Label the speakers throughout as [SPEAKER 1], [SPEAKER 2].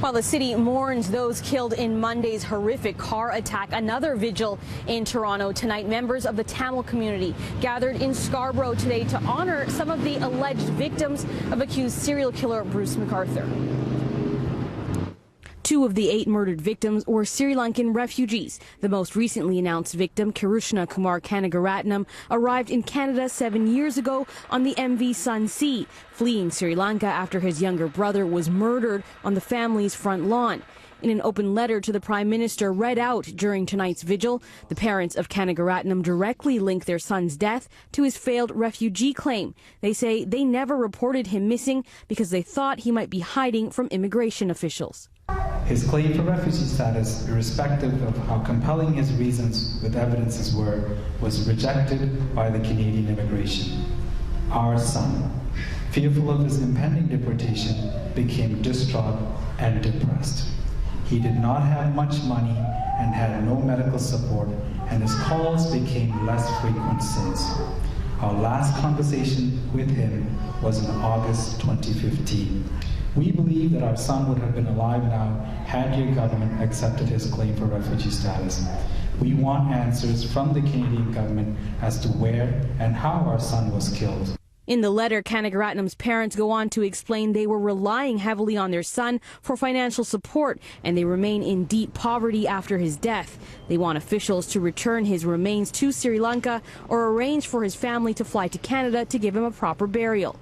[SPEAKER 1] While the city mourns those killed in Monday's horrific car attack, another vigil in Toronto tonight. Members of the Tamil community gathered in Scarborough today to honor some of the alleged victims of accused serial killer Bruce McArthur. 2 of the 8 murdered victims were Sri Lankan refugees. The most recently announced victim, Kirishna Kumar Kanagaratnam, arrived in Canada 7 years ago on the MV Sun Sea, fleeing Sri Lanka after his younger brother was murdered on the family's front lawn. In an open letter to the Prime Minister read out during tonight's vigil, the parents of Kanagaratnam directly link their son's death to his failed refugee claim. They say they never reported him missing because they thought he might be hiding from immigration officials.
[SPEAKER 2] His claim for refugee status, irrespective of how compelling his reasons with evidences were, was rejected by the Canadian immigration. Our son, fearful of his impending deportation, became distraught and depressed. He did not have much money and had no medical support, and his calls became less frequent since. Our last conversation with him was in August 2015. We believe that our son would have been alive now had your government accepted his claim for refugee status. We want answers from the Canadian government as to where and how our son was killed.
[SPEAKER 1] In the letter, Kanagaratnam's parents go on to explain they were relying heavily on their son for financial support, and they remain in deep poverty after his death. They want officials to return his remains to Sri Lanka or arrange for his family to fly to Canada to give him a proper burial.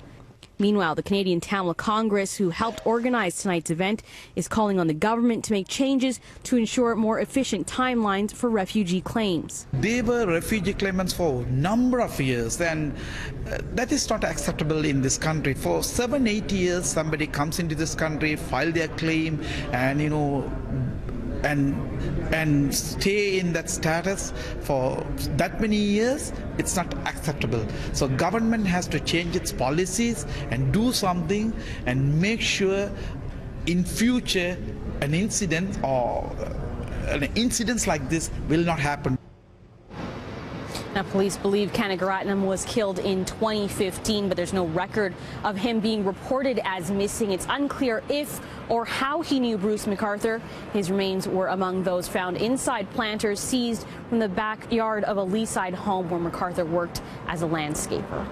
[SPEAKER 1] Meanwhile, the Canadian Tamil Congress, who helped organize tonight's event, is calling on the government to make changes to ensure more efficient timelines for refugee claims.
[SPEAKER 3] They were refugee claimants for a number of years, and that is not acceptable in this country. For 7-8 years, somebody comes into this country, file their claim, and and stay in that status for that many years. It's not acceptable. So government has to change its policies and do something and make sure in future an incident or incidents like this will not happen.
[SPEAKER 1] Now, police believe Kanagaratnam was killed in 2015, but there's no record of him being reported as missing. It's unclear if or how he knew Bruce McArthur. His remains were among those found inside planters seized from the backyard of a Leaside home where McArthur worked as a landscaper.